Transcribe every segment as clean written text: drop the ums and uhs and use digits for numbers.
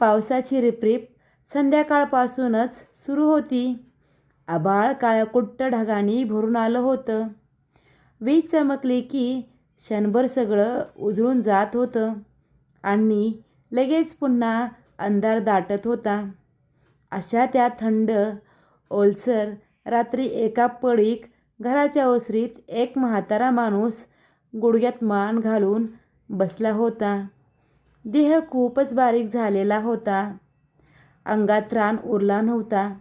पावसाची रिपरिप संध्याकाळपासूनच सुरू होती. आभाळ काळ्याकुट्ट ढगांनी भरून आलं होतं. वीज चमकली की क्षणभर सगळं उजळून जात होतं आणि लगेच पुन्हा अंधार दाटत होता. अशा त्या थंड ओलसर रात्री एका पडीक घराच्या ओसरीत एक म्हातारा माणूस गुडघ्यात मान घालून बसला होता. देह खूपच बारीक झालेला होता. अंगात रान उरला नव्हता.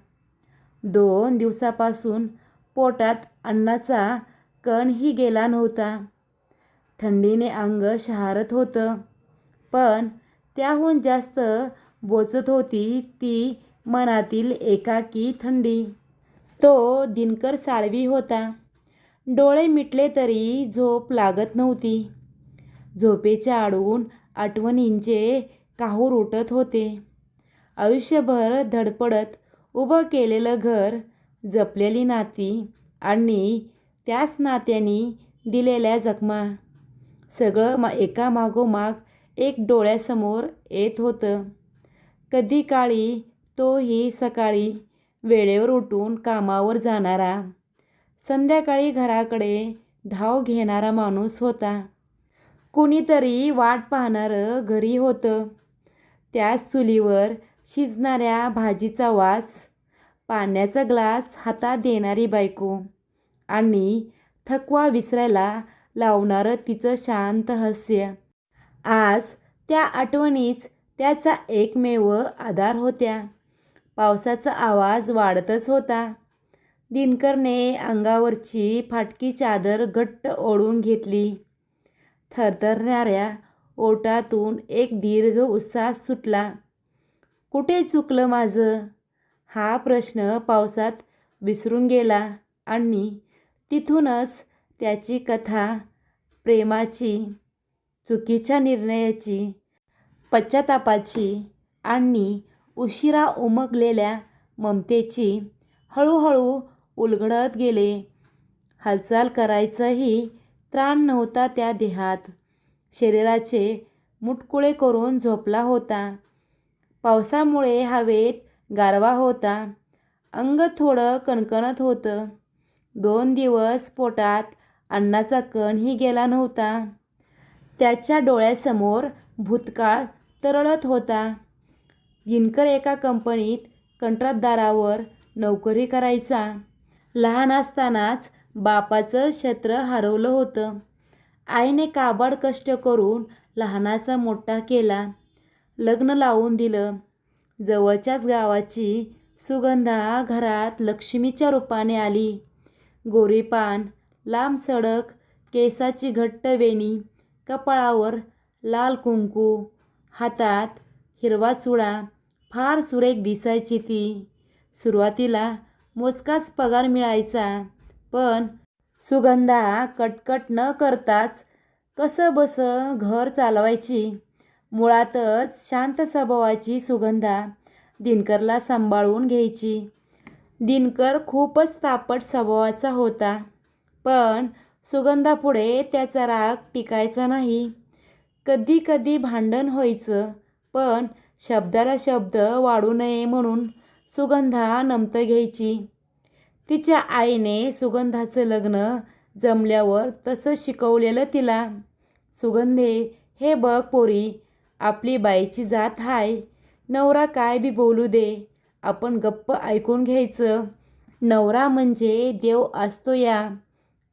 2 दिवसापासून पोटात अन्नाचा कणही गेला नव्हता. थंडीने अंग शहारत होतं, पण त्याहून जास्त बोचत होती ती मनातील एकाकी थंडी. तो दिनकर साळवी होता. डोळे मिटले तरी झोप लागत नव्हती. झोपेच्या आडून आठवणींचे काहूर उठत होते. आयुष्यभर धडपडत उभं केलेलं घर, जपलेली नाती आणि त्याच नात्यांनी दिलेल्या जखमा, सगळं एकामागोमाग एक डोळ्यासमोर येत होतं. कधी काळी तोही सकाळी वेळेवर उठून कामावर जाणारा, संध्याकाळी घराकडे धाव घेणारा माणूस होता. कुणीतरी वाट पाहणारं घरी होतं. त्याच चुलीवर शिजणाऱ्या भाजीचा वास, पाण्याचा ग्लास हातात देणारी बायको आणि थकवा विसरायला लावणारं तिचं शांत हास्य. आज त्या आठवणीच त्याचा एकमेव आधार होत्या. पावसाचा आवाज वाढतच होता. दिनकरने अंगावरची फाटकी चादर घट्ट ओढून घेतली. थरथरणाऱ्या ओठातून एक दीर्घ उश्वास सुटला. कुठे चुकलं माझं? हा प्रश्न पावसात विसरून गेला आणि तिथूनच त्याची कथा, प्रेमाची, चुकीच्या निर्णयाची, पश्चातापाची आणि उशिरा उमगलेल्या ममतेची हळूहळू उलगडत गेले. हालचाल करायचाही त्राण नव्हता त्या देहात. शरीराचे मुटकुळे करून झोपला होता. पावसामुळे हवेत गारवा होता. अंग थोडं कणकणत होतं. 2 दिवस पोटात अन्नाचा कणही गेला नव्हता. त्याच्या डोळ्यासमोर भूतकाळ तरळत होता. दिनकर एका कंपनीत कंत्राटदारावर नोकरी करायचा. लहान असतानाच बापाचं छत्र हरवलं होतं. आईने काबाड कष्ट करून लहानाचा मोठा केला. लग्न लावून दिलं. जवळच्याच गावाची सुगंधा घरात लक्ष्मीच्या रूपाने आली. गोरीपान, लांब सडक केसाची घट्ट वेणी, कपाळावर लाल कुंकू, हातात हिरवा चुडा. फार सुरेख दिसायची ती. सुरुवातीला मोजकाच पगार मिळायचा, पण सुगंधा कटकट न करताच कसंबसं घर चालवायची. मुळातच शांत स्वभावाची सुगंधा दिनकरला सांभाळून घ्यायची. दिनकर खूपच तापट स्वभावाचा होता, पण सुगंधापुढे त्याचा राग टिकायचा नाही. कधी कधी भांडण व्हायचं, पण शब्दाला शब्द वाढू नये म्हणून सुगंधा नमतं घ्यायची. तिच्या आईने सुगंधाचं लग्न जमल्यावर तसं शिकवलेलं तिला. सुगंधे, हे बघ पोरी, आपली बाईची जात हाय. नवरा काय बी बोलू दे, आपण गप्प ऐकून घ्यायचं. नवरा म्हणजे देव असतो या.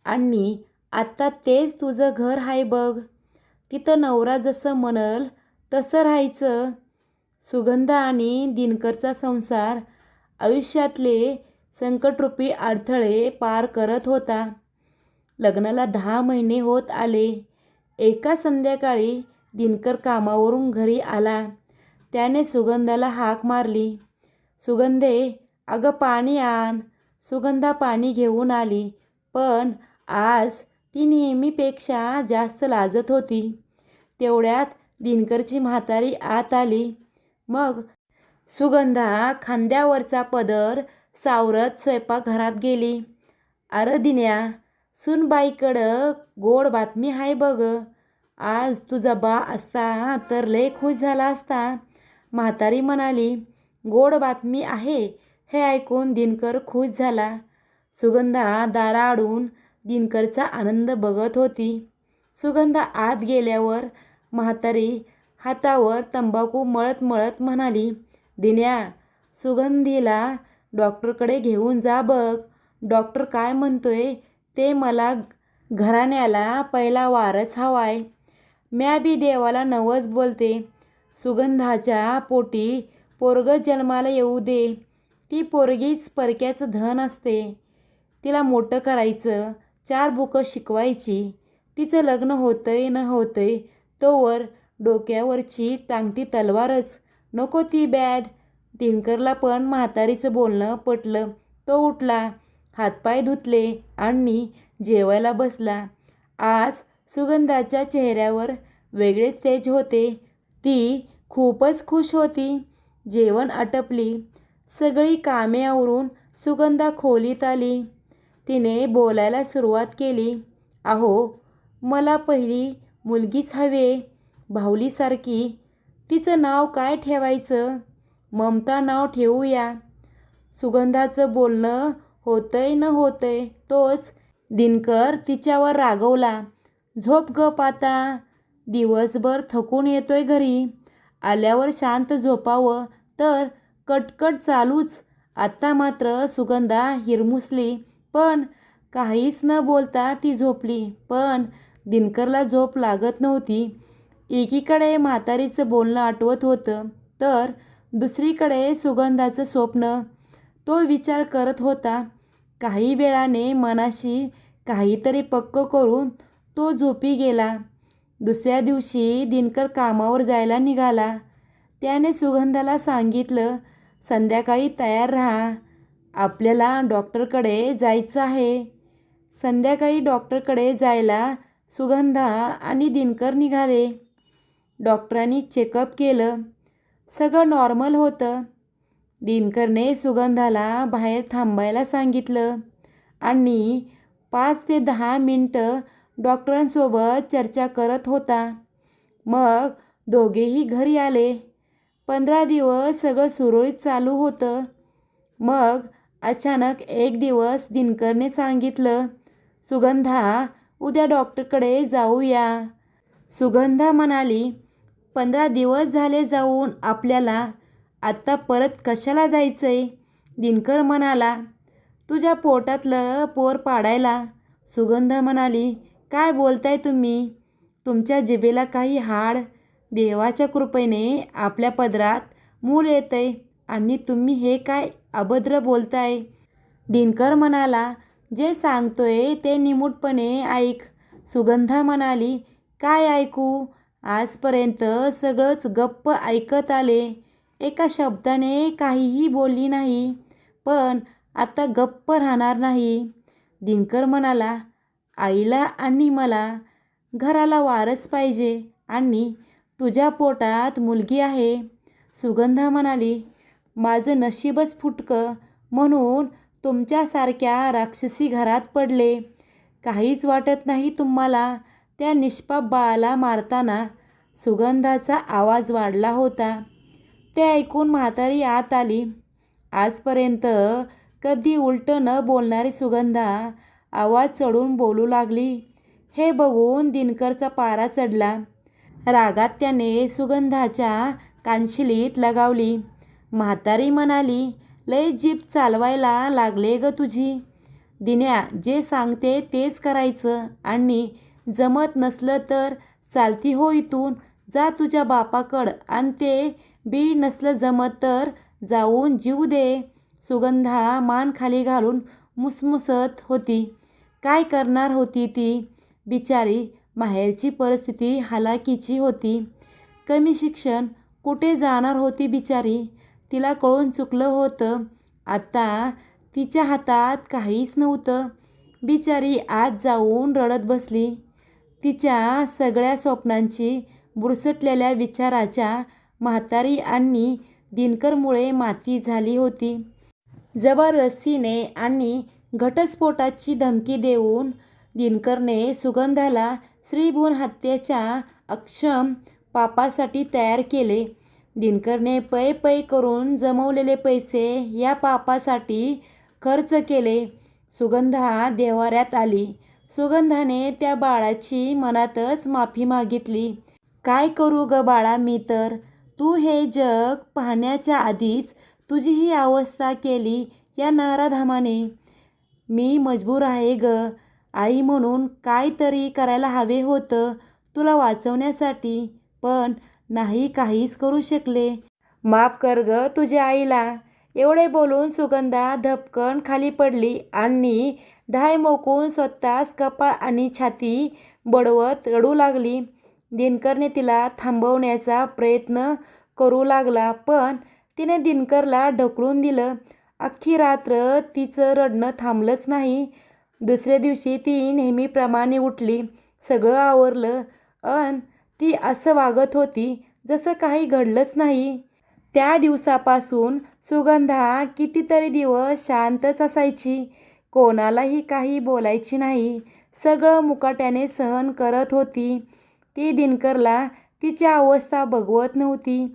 आणि आता तेच तुझं घर हाय बघ. तिथं नवरा जसं म्हणल तसं राहायचं. सुगंधा आणि दिनकरचा संसार आयुष्यातले संकटरूपी अडथळे पार करत होता. लग्नाला 10 महिने होत आले. एका संध्याकाळी दिनकर कामावरून घरी आला. त्याने सुगंधाला हाक मारली. सुगंधे, अगं पाणी आण. सुगंधा पाणी घेऊन आली, पण आज ती नेहमीपेक्षा जास्त लाजत होती. तेवढ्यात दिनकरची म्हातारी आत आली. मग सुगंधा खांद्यावरचा पदर सावरत स्वयंपाकघरात गेली. अरे दिन्या, सूनबाईकडं गोड बातमी हाय बघ. आज तुझा बा असता तर लय खुश झाला असता. म्हातारी म्हणाली, गोड बातमी आहे. हे ऐकून दिनकर खुश झाला. सुगंधा दाराआडून दिनकरचा आनंद बघत होती. सुगंधा आत गेल्यावर म्हातारी हातावर तंबाखू मळत मळत म्हणाली, दिन्या, सुगंधीला डॉक्टरकडे घेऊन जा बघ. डॉक्टर काय म्हणतोय ते, मला घराण्याला पहिला वारस हवाय. म्या बी देवाला नवस बोलते. सुगंधाच्या पोटी पोरगं जन्माला येऊ दे. ती पोरगीच परक्याचं धन असते. तिला मोठं करायचं, 4 बुकं शिकवायची. तिचं लग्न होतंय न होतंय तोवर डोक्यावरची टांगती तलवारच, नको ती बॅद. दिनकरला पण म्हातारीचं बोलणं पटलं. तो उठला, हातपाय धुतले आणि जेवायला बसला. आज सुगंधाच्या चेहऱ्यावर वेगळेच तेज होते. ती खूपच खुश होती. जेवण आटपली. सगळी कामे आवरून सुगंधा खोलीत आली. तिने बोलायला सुरुवात केली. अहो, मला पहिली मुलगीच हवी, बाहुलीसारखी. तिचं नाव काय ठेवायचं? ममता नाव ठेवूया. सुगंधाचं बोलणं होतंय न होतंय तोच दिनकर तिच्यावर रागवला. झोप गप आता. दिवसभर थकून येतोय घरी. आल्यावर शांत झोपावं तर कटकट चालूच. आत्ता मात्र सुगंधा हिरमुसली, पण काहीच न बोलता ती झोपली. पण दिनकरला झोप लागत नव्हती. एकीकडे म्हातारीचं बोलणं आठवत होतं, तर दुसरीकडे सुगंधाचं स्वप्न. तो विचार करत होता. काही वेळाने मनाशी काहीतरी पक्क करून तो झोपी गेला. दुसऱ्या दिवशी दिनकर कामावर जायला निघाला. त्याने सुगंधाला सांगितलं, संध्याकाळी तयार राहा. आपल्याला डॉक्टरकडे जायचं आहे. संध्याकाळी डॉक्टरकडे जायला सुगंधा आणि दिनकर निघाले. डॉक्टरांनी चेकअप केलं. सगळं नॉर्मल होतं. दिनकरने सुगंधाला बाहेर थांबायला सांगितलं आणि 5 ते 10 मिनटं डॉक्टरांसोबत चर्चा करत होता. मग दोघेही घरी आले. 15 दिवस सगळं सुरळीत चालू होतं. मग अचानक एक दिवस दिनकरने सांगितलं, सुगंधा, उद्या डॉक्टरकडे जाऊया. सुगंधा म्हणाली, 15 दिवस झाले जाऊन आपल्याला. आत्ता परत कशाला जायचंय? दिनकर म्हणाला, तुझ्या पोटातलं पोर पाडायला. सुगंधा म्हणाली, काय बोलताय तुम्ही? तुमच्या जिभेला काही हाड? देवाच्या कृपेने आपल्या पदरात मूल येतंय आणि तुम्ही हे काय अभद्र बोलताय? दिनकर म्हणाला, जे सांगतोय ते निमूटपणे ऐक. सुगंधा म्हणाली, काय ऐकू? आजपर्यंत सगळंच गप्प ऐकत आले. एका शब्दाने काहीही बोलली नाही, पण आता गप्प राहणार नाही. दिनकर म्हणाला, आईला आणि मला घराला वारस पाहिजे आणि तुझ्या पोटात मुलगी आहे. सुगंधा म्हणाली, माझं नशीबच फुटकं म्हणून तुमच्यासारख्या राक्षसी घरात पडले. काहीच वाटत नाही तुम्हाला त्या निष्पाप बाळाला मारताना? सुगंधाचा आवाज वाढला होता. ते ऐकून म्हातारी आत आली. आजपर्यंत कधी उलटं न बोलणारी सुगंधा आवाज चढून बोलू लागली. हे बघून दिनकरचा पारा चढला. रागात त्याने सुगंधाच्या कानशिलीत लगावली. म्हातारी म्हणाली, लय जीभ चालवायला लागले ग तुझी. दिन्या, जे सांगते तेच करायचं आणि जमत नसलं तर चालती हो इथून. जा तुझ्या बापाकडं आणि ते बी नसलं जमत तर जाऊन जीव दे. सुगंधा मान खाली घालून मुसमुसत होती. काय करणार होती ती बिचारी? माहेरची परिस्थिती हालाकीची होती. कमी शिक्षण, कुठे जाणार होती बिचारी? तिला कळून चुकलं होतं. आता तिच्या हातात काहीच नव्हतं. बिचारी आत जाऊन रडत बसली. तिच्या सगळ्या स्वप्नांची बुरसटलेल्या विचाराच्या म्हातारी आणि दिनकरमुळे माती झाली होती. जबरदस्तीने आणि घटस्फोटाची धमकी देऊन दिनकरने सुगंधाला श्रीभुवन हत्येच्या अक्षम पापासाठी तयार केले. दिनकरने पै पै करून जमवलेले पैसे या पापासाठी खर्च केले. सुगंधा देव्हाऱ्यात आली. सुगंधाने त्या बाळाची मनातच माफी मागितली. काय करू ग बाळा मी तर. तू हे जग पाहण्याच्या आधीच तुझी ही अवस्था केली या नराधमाने. मी मजबूर आहे ग. आई म्हणून काय तरी करायला हवे होतं तुला वाचवण्यासाठी, पण नाही काहीच करू शकले. माफ कर ग तुझ्या आईला. एवढे बोलून सुगंधा धपकन खाली पडली आणि धाय मोकून स्वतःच कपाळ आणि छाती बडवत रडू लागली. दिनकरने तिला थांबवण्याचा प्रयत्न करू लागला, पण तिने दिनकरला ढकलून दिलं. अख्खी रात्र तिचं रडणं थांबलंच नाही. दुसऱ्या दिवशी ती नेहमीप्रमाणे उठली. सगळं आवरलं, ती असं वागत होती जसं काही घडलंच नाही. त्या दिवसापासून सुगंधा कितीतरी दिवस शांतच असायची. कोणालाही काही बोलायची नाही. सगळं मुकाट्याने सहन करत होती. ती दिनकरला तिची अवस्था बघवत नव्हती.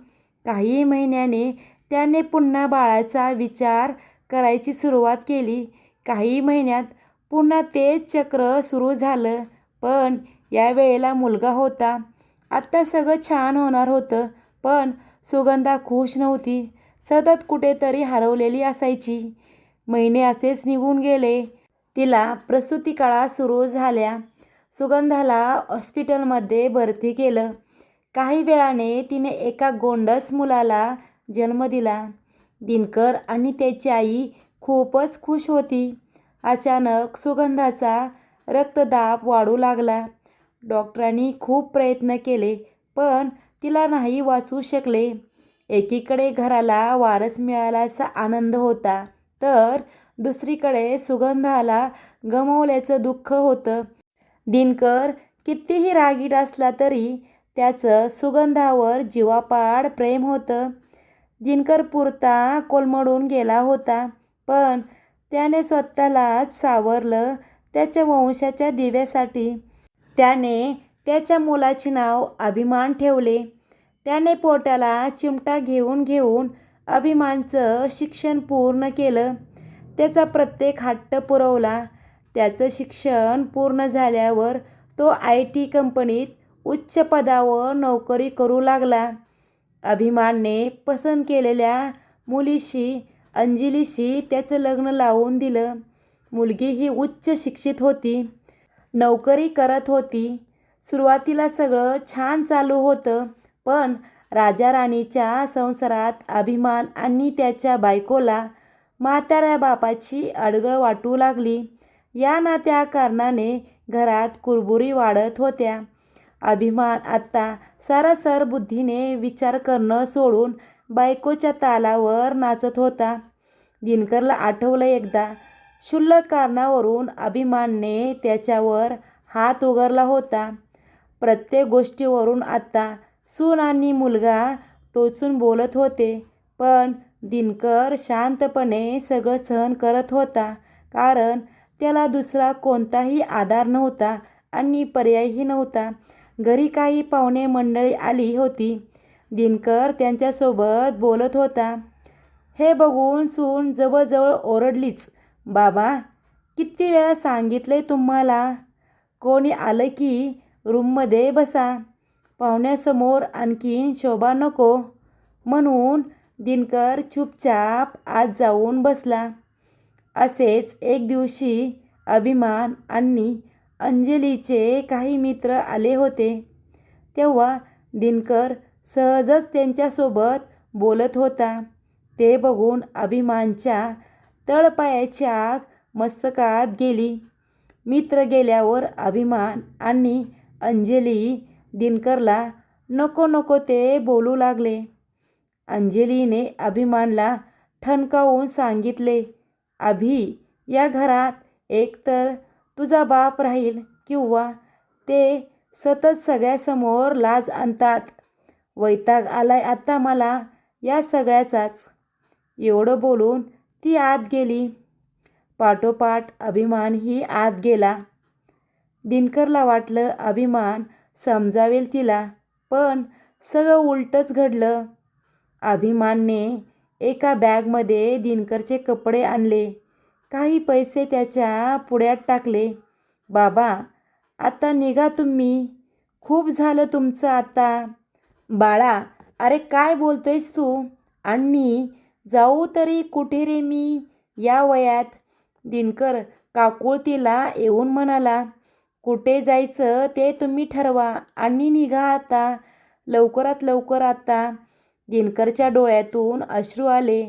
काही महिन्याने त्याने पुन्हा बाळाचा विचार करायची सुरुवात केली. काही महिन्यात पुन्हा तेच चक्र सुरू झालं, पण यावेळेला मुलगा होता. आत्ता सगळं छान होणार होतं, पण सुगंधा खुश नव्हती. सतत कुठेतरी हरवलेली असायची. महिने असेच निघून गेले. तिला प्रसूतिकाळा सुरू झाल्या. सुगंधाला हॉस्पिटलमध्ये भरती केलं. काही वेळाने तिने एका गोंडस मुलाला जन्म दिला. दिनकर आणि त्याची आई खूपच खुश होती. अचानक सुगंधाचा रक्तदाब वाढू लागला. डॉक्टरांनी खूप प्रयत्न केले, पण तिला नाही वाचवू शकले. एकीकडे घराला वारस मिळाल्याचा आनंद होता, तर दुसरीकडे सुगंधाला गमावल्याचं दुःख होतं. दिनकर कितीही रागीट असला तरी त्याचं सुगंधावर जीवापाड प्रेम होतं. दिनकर पुरता कोलमडून गेला होता, पण त्याने स्वतःलाच सावरलं त्याच्या वंशाच्या दिव्यासाठी. त्याने त्याच्या मुलाचे नाव अभिमान ठेवले. त्याने पोटाला चिमटा घेऊन घेऊन अभिमानचं शिक्षण पूर्ण केलं. त्याचा प्रत्येक हट्ट पुरवला. त्याचं शिक्षण पूर्ण झाल्यावर तो IT कंपनीत उच्च पदावर नोकरी करू लागला. अभिमानने पसंत केलेल्या मुलीशी, अंजलीशी त्याचं लग्न लावून दिलं. मुलगी ही उच्च शिक्षित होती, नोकरी करत होती. सुरुवातीला सगळं छान चालू होतं, पण राजा राणीच्या संसारात अभिमान आणि त्याच्या बायकोला म्हाताऱ्या बापाची अडगळ वाटू लागली. या ना त्या कारणाने घरात कुरबुरी वाढत होत्या. अभिमान आत्ता सारासर बुद्धीने विचार करणं सोडून बायकोच्या तालावर नाचत होता. दिनकरला आठवलं एकदा क्षुल्लक कारणावरून अभिमानने त्याच्यावर हात उगारला होता. प्रत्येक गोष्टीवरून आत्ता सून आणि मुलगा टोचून बोलत होते, पण दिनकर शांतपणे सगळं सहन करत होता, कारण त्याला दुसरा कोणताही आधार नव्हता आणि पर्यायही नव्हता. घरी काही पाहुणे मंडळी आली होती. दिनकर त्यांच्यासोबत बोलत होता. हे बघून सून जवळजवळ ओरडलीच. बाबा, किती वेळा सांगितले तुम्हाला, कोणी आलं की रूममध्ये बसा, पाहुण्यासमोर आणखीन शोभा नको. म्हणून दिनकर चुपचाप आत जाऊन बसला. असेच एक दिवशी अभिमान आणि अंजलीचे काही मित्र आले होते. तेव्हा दिनकर सहजच त्यांच्यासोबत बोलत होता. ते बघून अभिमानच्या तळपायाची आग मस्तकात गेली. मित्र गेल्यावर अभिमान आणि अंजली दिनकरला नको नको ते बोलू लागले. अंजलीने अभिमानला ठणकावून सांगितले, अभि, या घरात एकतर तुझा बाप राहील किंवा ते सतत सगळ्यासमोर लाज आणतात. वैताग आलाय आता मला या सगळ्याचाच. एवढं बोलून ती आत गेली. पाठोपाठ अभिमानही आत गेला. दिनकरला वाटलं अभिमान समजावेल तिला, पण सगळं उलटच घडलं. अभिमानने एका बॅगमध्ये दिनकरचे कपडे आणले. काही पैसे त्याच्या पुड्यात टाकले. बाबा, आता निघा तुम्ही. खूप झालं तुमचं आता. बाळा, अरे काय बोलतोयस तू? आणि जाऊ तरी कुठे रे मी या वयात? दिनकर काकुळतीला येऊन म्हणाला. कुठे जायचं ते तुम्ही ठरवा आणि निघा आता, लवकरात लवकर आता. दिनकरच्या डोळ्यातून अश्रू आले.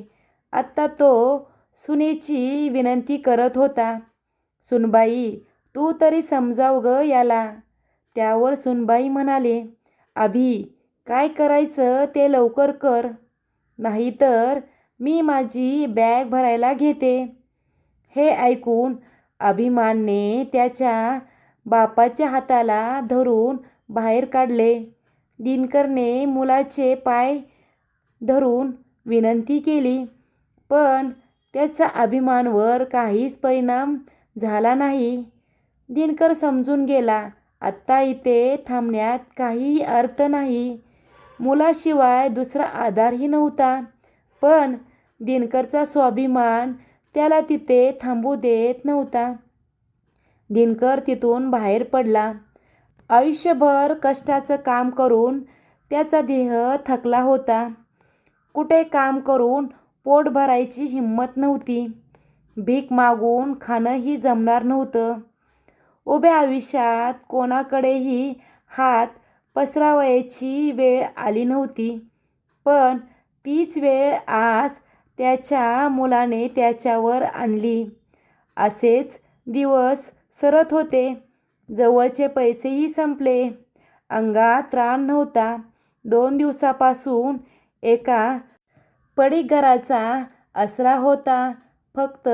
आत्ता तो सुनेची विनंती करत होता. सुनबाई, तू तरी समजाव ग याला. त्यावर सुनबाई म्हणाले, अभि, काय करायचं ते लवकर कर, नाहीतर मी माझी बॅग भरायला घेते. हे ऐकून अभिमानने त्याच्या बापाच्या हाताला धरून बाहेर काढले. दिनकरने मुलाचे पाय धरून विनंती केली, पण त्याचा अभिमानवर काहीच परिणाम झाला नाही. दिनकर समजून गेला, आत्ता इथे थांबण्यात काहीही अर्थ नाही. मुलाशिवाय दुसरा आधारही नव्हता. पण दिनकरचा स्वाभिमान त्याला तिथे थांबू देत नव्हता. दिनकर तिथून बाहेर पडला. आयुष्यभर कष्टाचं काम करून त्याचा देह थकला होता. कुठे काम करून पोट भरायची हिंमत नव्हती. भीक मागून खाणंही जमणार नव्हतं. उभ्या आयुष्यात कोणाकडेही हात पसरावयाची वेळ आली नव्हती. पण तीच वेळ आज त्याच्या मुलाने त्याच्यावर आणली. असेच दिवस सरत होते. जवळचे पैसेही संपले. अंगात त्राण नव्हता. 2 दिवसापासून एका पडीक घराचा आसरा होता फक्त.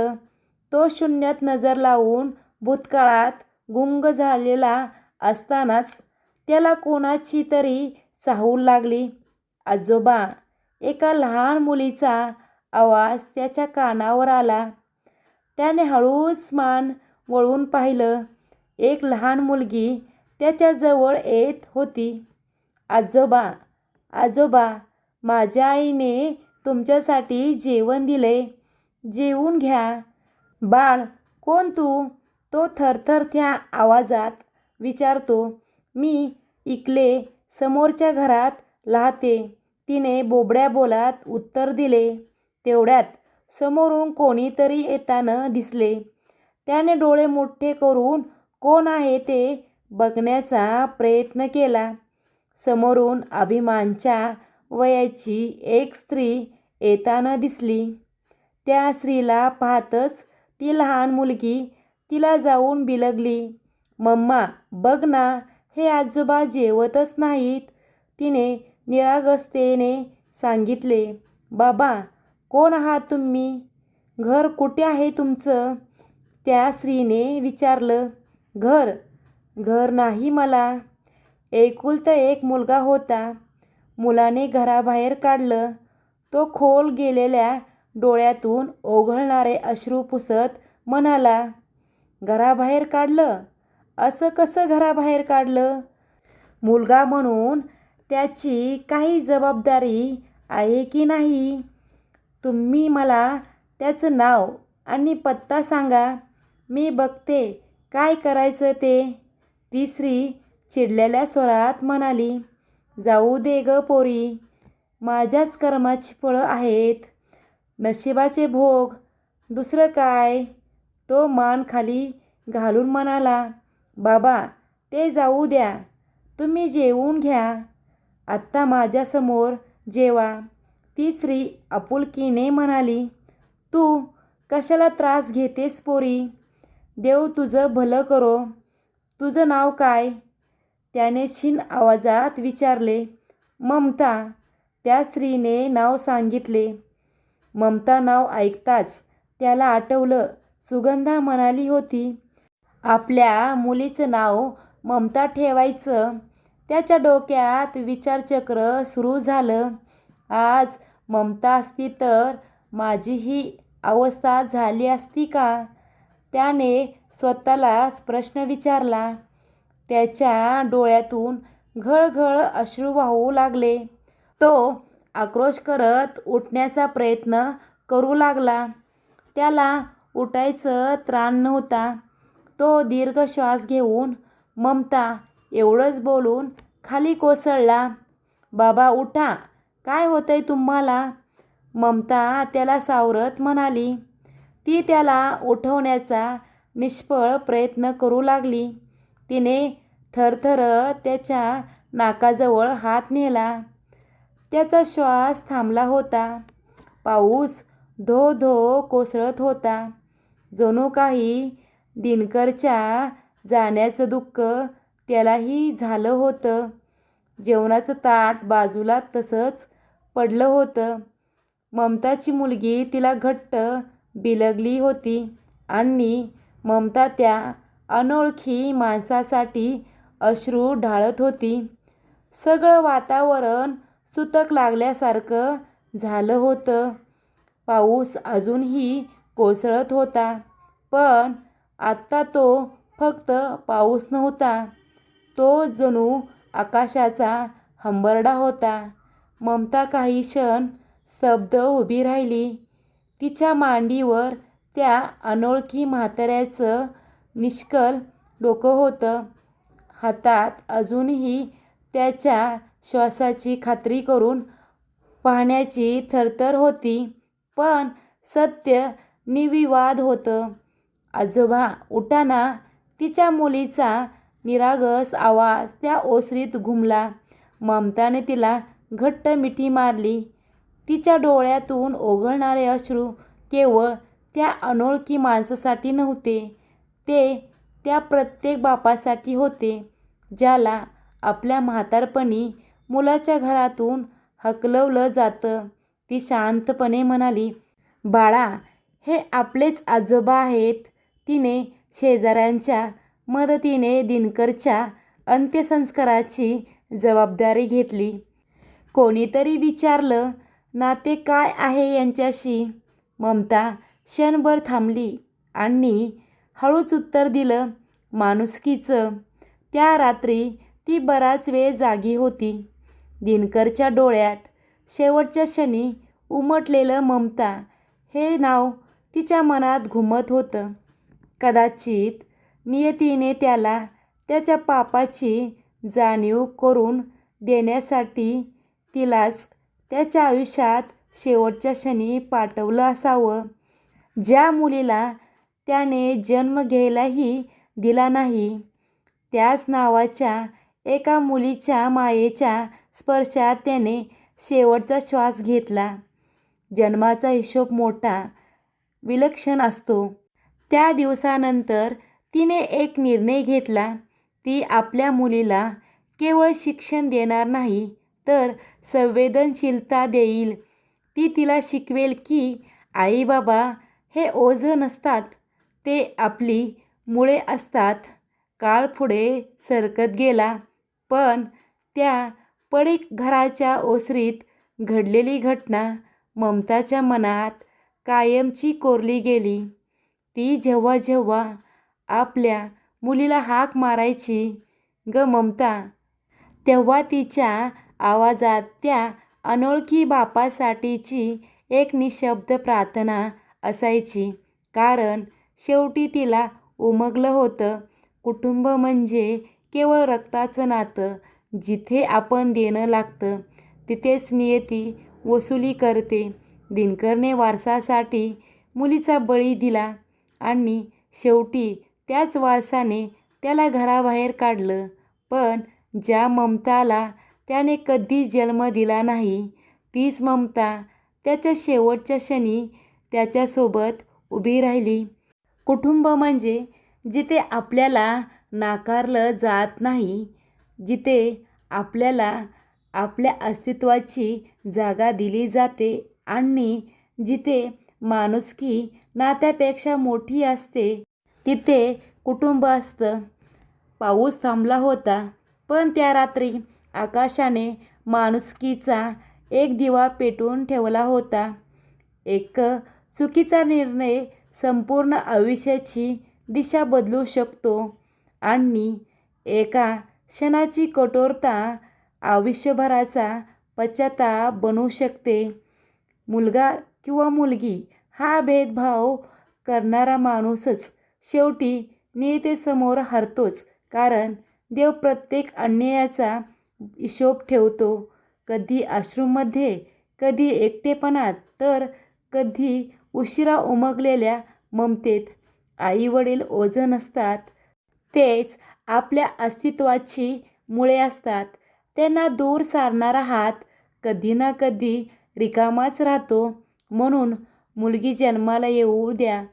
तो शून्यात नजर लावून भूतकाळात गुंग झालेला असतानाच त्याला कोणाची तरी चाहूल लागली. आजोबा, एका लहान मुलीचा आवाज त्याच्या कानावर आला. त्याने हळूच मान वळून पाहिलं. एक लहान मुलगी त्याच्याजवळ येत होती. आजोबा, आजोबा, माझ्या आईने तुमच्यासाठी जेवण दिले, जेवून घ्या. बाळ, कोण तू? तो थरथर त्या आवाजात विचारतो. मी इकले समोरच्या घरात राहते, तिने बोबड्या बोलात उत्तर दिले. तेवढ्यात समोरून कोणीतरी येताना दिसले. त्याने डोळे मोठे करून कोण आहे ते बघण्याचा प्रयत्न केला. समोरून अभिमानच्या वयाची एक स्त्री येताना दिसली. त्या स्त्रीला पाहतच ती लहान मुलगी तिला जाऊन बिलगली. मम्मा, बघ ना, हे आजोबा जेवतच नाहीत, तिने निरागसतेने सांगितले. बाबा, कोण आहात तुम्ही? घर कुठे आहे तुमचं? त्या स्त्रीने विचारलं. घर नाही मला. एकुलता एक मुलगा होता. मुलाने घराबाहेर काढलं. तो खोल गेलेल्या डोळ्यातून ओघळणारे अश्रू पुसत म्हणाला, घराबाहेर काढलं? असं कसं घराबाहेर काढलं? मुलगा म्हणून त्याची काही जबाबदारी आहे की नाही? तुम्ही मला त्याचं नाव आणि पत्ता सांगा, मी बघते काय करायचं ते. ती स्त्री चिडलेल्या स्वरात म्हणाली. जाऊ दे ग पोरी, माझ्याच कर्माची फळं आहेत, नशिबाचे भोग, दुसरं काय. तो मान खाली घालून म्हणाला. बाबा, ते जाऊ द्या, तुम्ही जेवून घ्या. आत्ता माझ्यासमोर जेवा. ती स्त्री आपुलकीने म्हणाली. तू कशाला त्रास घेतेस पोरी? देव तुझं भलं करो. तुझं नाव काय? त्याने क्षीण आवाजात विचारले. ममता, त्या स्त्रीने नाव सांगितले. ममता नाव ऐकताच त्याला आठवलं, सुगंधा म्हणाली होती आपल्या मुलीचं नाव ममता ठेवायचं. त्याच्या डोक्यात विचारचक्र सुरू झालं. आज ममता असती तर माझीही अवस्था झाली असती का? त्याने स्वतःलाच प्रश्न विचारला. त्याच्या डोळ्यातून घळघळ अश्रू वाहू लागले. तो आक्रोश करत उठण्याचा प्रयत्न करू लागला. त्याला उठायचं त्राण नव्हता. तो दीर्घ श्वास घेऊन ममता एवढंच बोलून खाली कोसळला. बाबा उठा, काय होतंय तुम्हाला? ममता त्याला सावरत म्हणाली. ती त्याला उठवण्याचा निष्फळ प्रयत्न करू लागली. तिने थरथरत त्याच्या नाकाजवळ हात नेला. त्याचा श्वास थांबला होता. पाऊस धो धो कोसळत होता. जणू काही दिनकरच्या जाण्याचं दुःख त्यालाही झालं होतं. जेवणाचं ताट बाजूला तसंच पडलं होतं. ममताची मुलगी तिला घट्ट बिलगली होती आणि ममता त्या अनोळखी माणसासाठी अश्रू ढाळत होती. सगळं वातावरण सुतक लागल्यासारखं झालं होतं. पाऊस अजूनही कोसळत होता, पण आत्ता तो फक्त पाऊस नव्हता. तो जणू आकाशाचा हंबरडा होता. ममता काही क्षण स्तब्ध उभी राहिली. तिच्या मांडीवर त्या अनोळखी म्हाताऱ्याचं निष्कल डोकं होतं. हातात अजूनही त्याच्या श्वासाची खात्री करून पाहण्याची थरथर होती, पण सत्य निर्विवाद होतं. आजोबा उठा ना. तिच्या मुलीचा निरागस आवाज त्या ओसरीत घुमला. ममताने तिला घट्ट मिठी मारली. तिच्या डोळ्यातून ओघळणारे अश्रू केवळ त्या अनोळखी माणसासाठी नव्हते, ते त्या प्रत्येक बापासाठी होते, ज्याला आपल्या म्हातारपणी मुलाच्या घरातून हकलवलं जातं. ती शांतपणे म्हणाली, बाळा, हे आपलेच आजोबा आहेत. तिने शेजाऱ्यांच्या मदतीने दिनकरच्या अंत्यसंस्काराची जबाबदारी घेतली. कोणीतरी विचारलं, नाते काय आहे यांच्याशी? ममता क्षणभर थांबली आणि हळूच उत्तर दिलं, माणुसकीचं. त्या रात्री ती बराच वेळ जागी होती. दिनकरच्या डोळ्यात शेवटच्या क्षणी उमटलेलं ममता हे नाव तिच्या मनात घुमत होतं. कदाचित नियतीने त्याला त्याच्या पापाची जाणीव करून देण्यासाठी तिलाच त्याच्या आयुष्यात शेवटच्या क्षणी पाठवलं असावं. ज्या मुलीला त्याने जन्म घ्यायलाही दिला नाही, त्याच नावाच्या एका मुलीच्या मायेच्या स्पर्शात त्याने शेवटचा श्वास घेतला. जन्माचा हिशोब मोठा, विलक्षण असतो. त्या दिवसानंतर तिने एक निर्णय घेतला. ती आपल्या मुलीला केवळ शिक्षण देणार नाही, तर संवेदनशीलता देईल. ती तिला शिकवेल की आई-बाबा हे ओझं नसतात, ते आपली मुळे असतात. काळ पुढे सरकत गेला, पण त्या पडीक घराच्या ओसरीत घडलेली घटना ममताच्या मनात कायमची कोरली गेली. ती जेव्हा जेव्हा आपल्या मुलीला हाक मारायची, ग ममता, तेव्हा तिच्या आवाजात त्या अनोळखी बापासाठीची एक निशब्द प्रार्थना असायची. कारण शेवटी तिला उमगलं होतं, कुटुंब म्हणजे केवळ रक्ताचं नातं. जिथे आपण देणं लागतं, तिथेच नियती वसुली करते. दिनकरने वारसासाठी मुलीचा बळी दिला आणि शेवटी त्याच वारसाने त्याला घराबाहेर काढलं. पण ज्या ममताला त्याने कधी जन्म दिला नाही, तीच ममता त्याच्या शेवटच्या क्षणी त्याच्यासोबत उभी राहिली. कुटुंब म्हणजे जिथे आपल्याला नाकारलं जात नाही, जिथे आपल्याला आपल्या अस्तित्वाची जागा दिली जाते आणि जिथे माणुसकी नात्यापेक्षा मोठी असते, तिथे कुटुंब असतं. पाऊस थांबला होता, पण त्या रात्री आकाशाने माणुसकीचा एक दिवा पेटवून ठेवला होता. एक चुकीचा निर्णय संपूर्ण आयुष्याची दिशा बदलू शकतो आणि एका क्षणाची कठोरता आयुष्यभराचा पश्चाताप बनवू शकते. मुलगा किंवा मुलगी हा भेदभाव करणारा माणूसच शेवटी नियतीसमोर हरतोच. कारण देव प्रत्येक अन्यायाचा हिशोब ठेवतो. कधी अश्रूमध्ये, कधी एकटेपणात, तर कधी उशिरा उमगलेल्या ममतेत. आईवडील ओझं नसतात, तेच आपल्या अस्तित्वाची मुळे असतात. त्यांना दूर सारणारा हात कधी ना कधी रिकामाच राहतो. म्हणून मुलगी जन्माला येऊ द्या,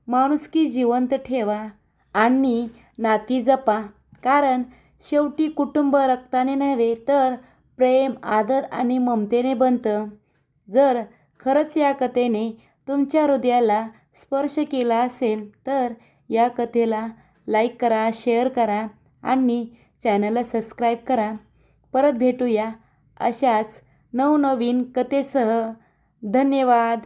माणुसकी जिवंत ठेवा आणि नाती जपा. कारण शेवटी कुटुंब रक्ताने नव्हे तर प्रेम, आदर आणि ममतेने बनतं. जर खरंच या कथेने तुमच्या हृदयाला स्पर्श केला असेल तर या कथेला लाईक करा, शेअर करा आणि चॅनलला सबस्क्राईब करा. परत भेटूया अशाच नवनवीन कथेसह. धन्यवाद.